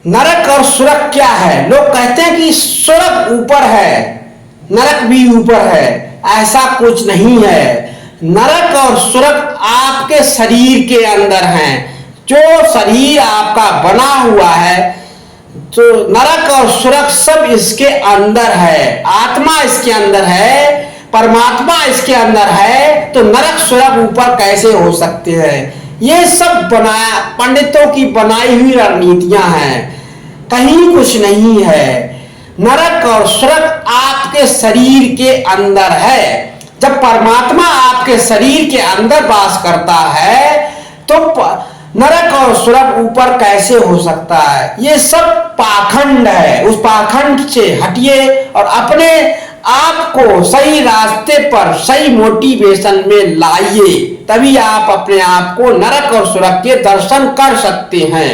नरक और स्वर्ग क्या है? लोग कहते हैं कि स्वर्ग ऊपर है, नरक भी ऊपर है। ऐसा कुछ नहीं है। नरक और स्वर्ग आपके शरीर के अंदर हैं। जो शरीर आपका बना हुआ है, तो नरक और स्वर्ग सब इसके अंदर है। आत्मा इसके अंदर है, परमात्मा इसके अंदर है, तो नरक स्वर्ग ऊपर कैसे हो सकते हैं? ये सब बनाया पंडितों की बनाई हुई रणनीतियां हैं, कहीं कुछ नहीं है। नरक और स्वर्ग आपके शरीर के अंदर है। जब परमात्मा आपके शरीर के अंदर वास करता है तो नरक और स्वर्ग ऊपर कैसे हो सकता है? ये सब पाखंड है। उस पाखंड से हटिए और अपने आप को सही रास्ते पर, सही मोटिवेशन में लाइए, तभी आप अपने आप को नरक और स्वर्ग के दर्शन कर सकते हैं।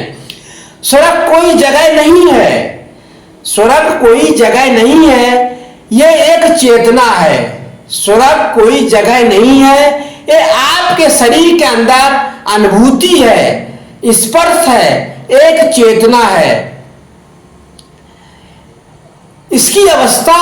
स्वर्ग कोई जगह नहीं है, स्वर्ग कोई जगह नहीं है, ये एक चेतना है। स्वर्ग कोई जगह नहीं है, ये आपके शरीर के अंदर अनुभूति है, स्पर्श है, एक चेतना है। इसकी अवस्था,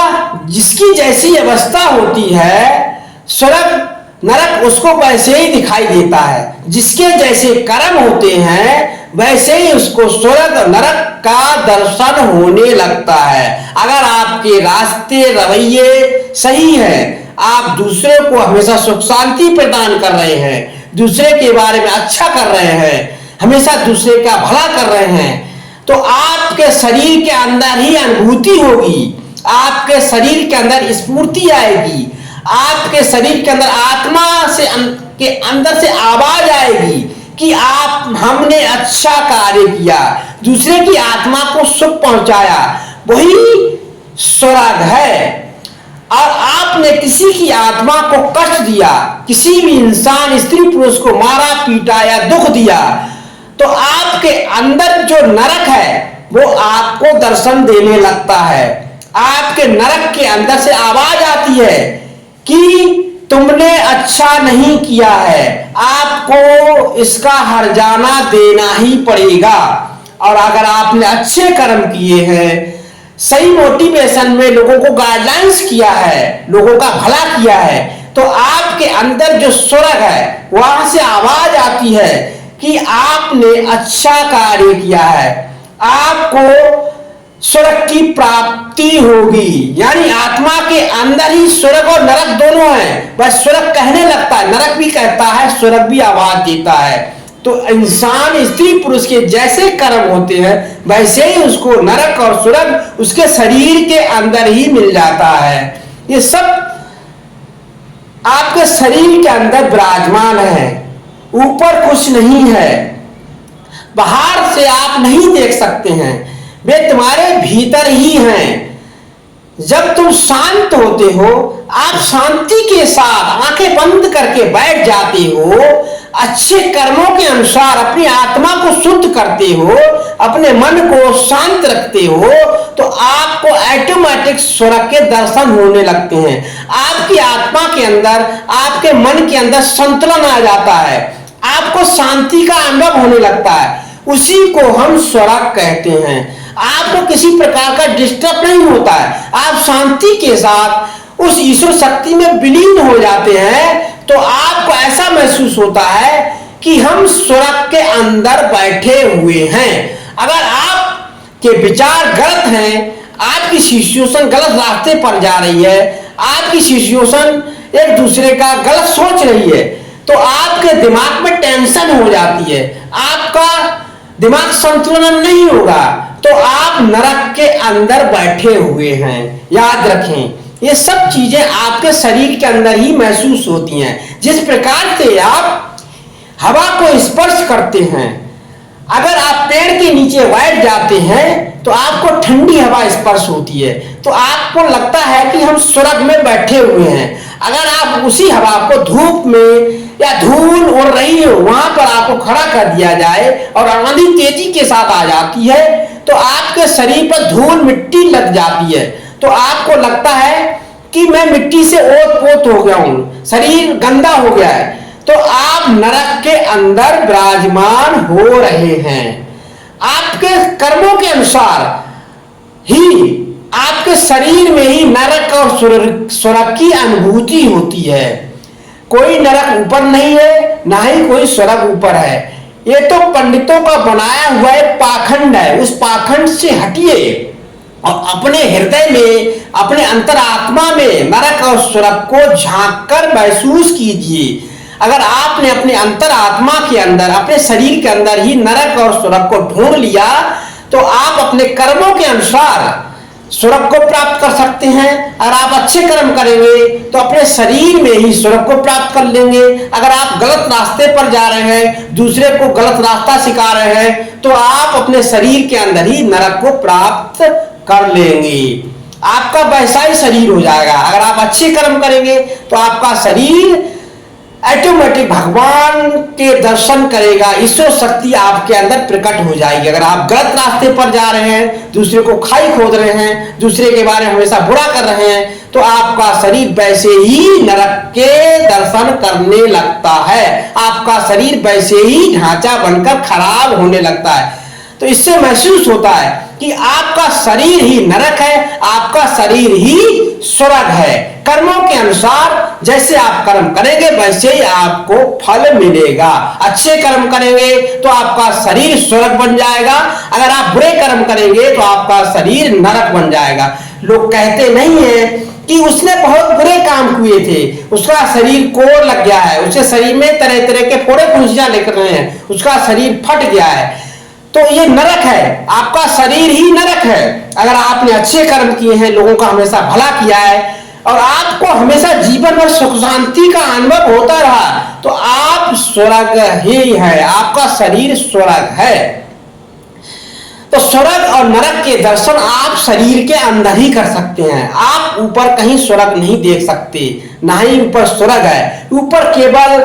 जिसकी जैसी अवस्था होती है, स्वर्ग नरक उसको वैसे ही दिखाई देता है। जिसके जैसे कर्म होते हैं वैसे ही उसको स्वर्ग नरक का दर्शन होने लगता है। अगर आपके रास्ते रवैये सही हैं, आप दूसरे को हमेशा सुख शांति प्रदान कर रहे हैं, दूसरे के बारे में अच्छा कर रहे हैं, हमेशा दूसरे का भला कर रहे हैं, तो आपके शरीर के अंदर ही अनुभूति होगी, आपके शरीर के अंदर स्फूर्ति आएगी, आपके शरीर के अंदर आत्मा से के अंदर से आवाज आएगी कि आप हमने अच्छा कार्य किया, दूसरे की आत्मा को सुख पहुंचाया, वही स्वर्ग है। और आपने किसी की आत्मा को कष्ट दिया, किसी भी इंसान स्त्री पुरुष को मारा पीटा या दुख दिया, तो आपके अंदर जो नरक है वो आपको दर्शन देने लगता है। आपके नरक के अंदर से आवाज आती है कि तुमने अच्छा नहीं किया है, आपको इसका हर्जाना देना ही पड़ेगा। और अगर आपने अच्छे कर्म किए हैं, सही मोटिवेशन में लोगों को गाइडलाइंस किया है, लोगों का भला किया है, तो आपके अंदर जो स्वर्ग है वहां से आवाज आती है कि आपने अच्छा कार्य किया है, आपको स्वर्ग की प्राप्ति होगी। यानी आत्मा के अंदर ही स्वर्ग और नरक दोनों हैं। बस स्वर्ग कहने लगता है, नरक भी कहता है, स्वर्ग भी आवाज देता है। तो इंसान स्त्री पुरुष के जैसे कर्म होते हैं वैसे ही उसको नरक और स्वर्ग उसके शरीर के अंदर ही मिल जाता है। ये सब आपके शरीर के अंदर विराजमान है, ऊपर कुछ नहीं है, बाहर से आप नहीं देख सकते हैं, वे तुम्हारे भीतर ही हैं। जब तुम शांत होते हो, आप शांति के साथ आंखें बंद करके बैठ जाते हो, अच्छे कर्मों के अनुसार अपनी आत्मा को शुद्ध करते हो, अपने मन को शांत रखते हो, तो आपको ऑटोमेटिक स्वर्ग के दर्शन होने लगते हैं। आपकी आत्मा के अंदर, आपके मन के अंदर संतुलन आ जाता है, आपको शांति का अनुभव होने लगता है। उसी को हम स्वर्ग कहते हैं। आपको किसी प्रकार का डिस्टर्ब नहीं होता है, आप शांति के साथ उस ईश्वर शक्ति में विलीन हो जाते हैं, तो आपको ऐसा महसूस होता है कि हम स्वर्ग के अंदर बैठे हुए हैं। अगर आपके विचार गलत हैं, आपकी सिचुएशन गलत रास्ते पर जा रही है, आपकी सिचुएशन एक दूसरे का गलत सोच रही है, तो आपके दिमाग में टेंशन हो जाती है, आपका दिमाग संतुलन नहीं होगा, तो आप नरक के अंदर बैठे हुए हैं। याद रखें, ये सब चीजें आपके शरीर के अंदर ही महसूस होती हैं। जिस प्रकार से आप हवा को स्पर्श करते हैं, अगर आप पेड़ के नीचे बैठ जाते हैं तो आपको ठंडी हवा स्पर्श होती है, तो आपको लगता है कि हम स्वर्ग में बैठे हुए हैं। अगर आप उसी हवा को धूप में या धूल उड़ रही हो वहां पर आपको खड़ा कर दिया जाए और आंधी तेजी के साथ आ जाती है, तो आपके शरीर पर धूल मिट्टी लग जाती है, तो आपको लगता है कि मैं मिट्टी से ओत पोत हो गया हूं, शरीर गंदा हो गया है, तो आप नरक के अंदर विराजमान हो रहे हैं। आपके कर्मों के अनुसार ही आपके शरीर में ही नरक और स्वर्ग की अनुभूति होती है। कोई नरक ऊपर नहीं है, ना ही कोई स्वर्ग ऊपर है। ये तो पंडितों का बनाया हुआ एक पाखंड है। उस पाखंड से हटिए और अपने हृदय में, अपने अंतरात्मा में नरक और स्वर्ग को झांक कर महसूस कीजिए। अगर आपने अपने अंतरात्मा के अंदर, अपने शरीर के अंदर ही नरक और स्वर्ग को ढूंढ लिया, तो आप अपने कर्मों के अनुसार स्वर्ग को प्राप्त कर सकते हैं। अगर आप अच्छे कर्म करेंगे तो अपने शरीर में ही स्वर्ग को प्राप्त कर लेंगे। अगर आप गलत रास्ते पर जा रहे हैं, दूसरे को गलत रास्ता सिखा रहे हैं, तो आप अपने शरीर के अंदर ही नरक को प्राप्त कर लेंगे। आपका वैसा ही शरीर हो जाएगा। अगर आप अच्छे कर्म करेंगे तो आपका शरीर ऑटोमेटिक भगवान के दर्शन करेगा, ईश्वर शक्ति आपके अंदर प्रकट हो जाएगी। अगर आप गलत रास्ते पर जा रहे हैं, दूसरे को खाई खोद रहे हैं, दूसरे के बारे में हमेशा बुरा कर रहे हैं, तो आपका शरीर वैसे ही नरक के दर्शन करने लगता है। आपका शरीर वैसे ही ढांचा बनकर खराब होने लगता है। तो इससे महसूस होता है कि आपका शरीर ही नरक है, आपका शरीर ही स्वर्ग है। कर्मों के अनुसार जैसे आप कर्म करेंगे वैसे ही आपको फल मिलेगा। अच्छे कर्म करेंगे तो आपका शरीर स्वर्ग बन जाएगा। अगर आप बुरे कर्म करेंगे तो आपका शरीर नरक बन जाएगा। लोग कहते नहीं है कि उसने बहुत बुरे काम किए थे, उसका शरीर कोड़ लग गया है, उसके शरीर में तरह तरह के फोड़े फुंसियां निकल रहे हैं, उसका शरीर फट गया है, तो ये नरक है। आपका शरीर ही नरक है। अगर आपने अच्छे कर्म किए हैं, लोगों का हमेशा भला किया है और आपको हमेशा जीवन भर सुख शांति का अनुभव होता रहा, तो आप स्वर्ग ही है, आपका शरीर स्वर्ग है। तो स्वर्ग और नरक के दर्शन आप शरीर के अंदर ही कर सकते हैं। आप ऊपर कहीं स्वर्ग नहीं देख सकते, ना ही ऊपर स्वर्ग है। ऊपर केवल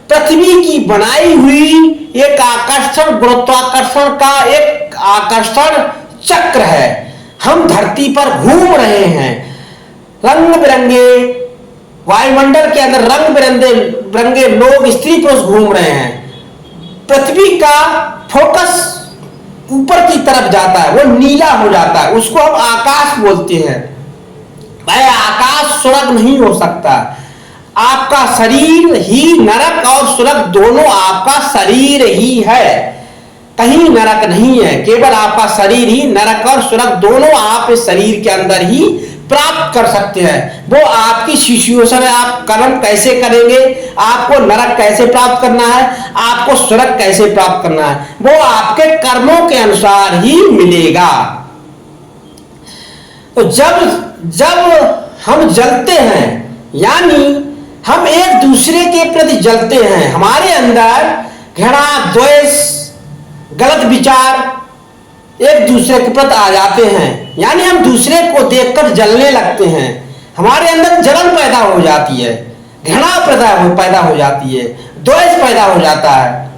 पृथ्वी की बनाई हुई एक आकर्षण, गुरुत्वाकर्षण का एक आकर्षण चक्र है। हम धरती पर घूम रहे हैं, रंग बिरंगे वायुमंडल के अंदर रंग बिरंगे लोग, स्त्री पुरुष घूम रहे हैं। पृथ्वी का फोकस ऊपर की तरफ जाता है, वो नीला हो जाता है, उसको हम आकाश बोलते हैं। भाई आकाश स्वर्ग नहीं हो सकता। आपका शरीर ही नरक और स्वर्ग दोनों आपका शरीर ही है, कहीं नरक नहीं है। केवल आपका शरीर ही नरक और स्वर्ग दोनों आप इस शरीर के अंदर ही प्राप्त कर सकते हैं। वो आपकी सिचुएशन है, आप कर्म कैसे करेंगे, आपको नरक कैसे प्राप्त करना है, आपको स्वर्ग कैसे प्राप्त करना है, वो आपके कर्मों के अनुसार ही मिलेगा। तो जब हम जलते हैं, यानी हम एक दूसरे के प्रति जलते हैं, हमारे अंदर घृणा, द्वेष, गलत विचार एक दूसरे के प्रति आ जाते हैं, यानी हम दूसरे को देखकर जलने लगते हैं। हमारे अंदर जलन पैदा हो जाती है, घृणा पैदा हो जाती है, द्वेष पैदा हो जाता है,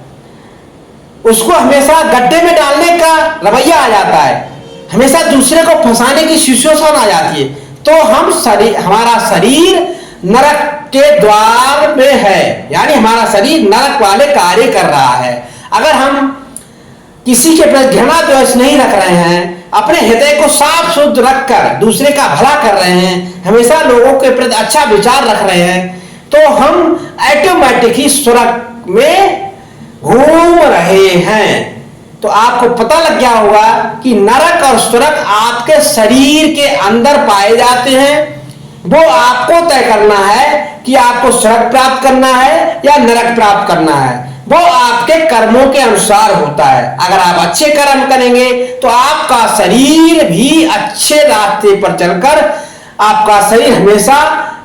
उसको हमेशा गड्ढे में डालने का रवैया आ जाता है, हमेशा दूसरे को फंसाने की सिचुएशन आ जाती है। तो हमारा शरीर नरक के द्वार में है, यानी हमारा शरीर नरक वाले कार्य कर रहा है। अगर हम किसी के प्रति घृणा द्वेष नहीं रख रहे हैं, अपने हृदय को साफ शुद्ध रखकर दूसरे का भला कर रहे हैं, हमेशा लोगों के प्रति अच्छा विचार रख रहे हैं, तो हम ऑटोमेटिक ही स्वर्ग में घूम रहे हैं। तो आपको पता लग गया होगा कि नरक और स्वर्ग आपके शरीर के अंदर पाए जाते हैं। वो आपको तय करना है कि आपको स्वर्ग प्राप्त करना है या नरक प्राप्त करना है। वो आपके कर्मों के अनुसार होता है। अगर आप अच्छे कर्म करेंगे तो आपका शरीर भी अच्छे रास्ते पर चलकर आपका शरीर हमेशा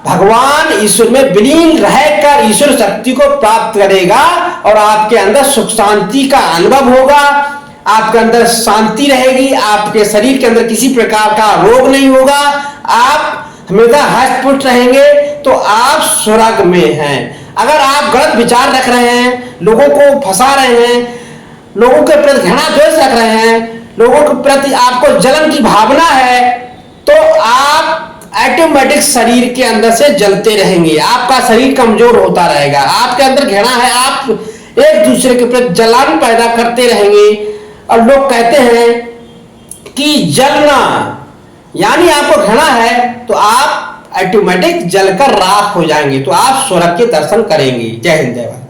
भगवान ईश्वर में विलीन रहकर ईश्वर शक्ति को प्राप्त करेगा और आपके अंदर सुख शांति का अनुभव होगा। आपके अंदर शांति रहेगी, आपके शरीर के अंदर किसी प्रकार का रोग नहीं होगा, आप हमेशा हष्ट पुष्ट रहेंगे, तो आप स्वर्ग में हैं। अगर आप गलत विचार रख रहे हैं, लोगों को फंसा रहे हैं, लोगों के प्रति घृणा द्वेष रख रहे हैं, लोगों के प्रति आपको जलन की भावना है, तो आप ऑटोमेटिक शरीर के अंदर से जलते रहेंगे, आपका शरीर कमजोर होता रहेगा। आपके अंदर घृणा है, आप एक दूसरे के प्रति जलन पैदा करते रहेंगे। और लोग कहते हैं कि जलना, यानी आपको घृणा है तो आप ऑटोमेटिक जलकर राख हो जाएंगे, तो आप स्वर्ग के दर्शन करेंगे। जय हिंद, जय भारत।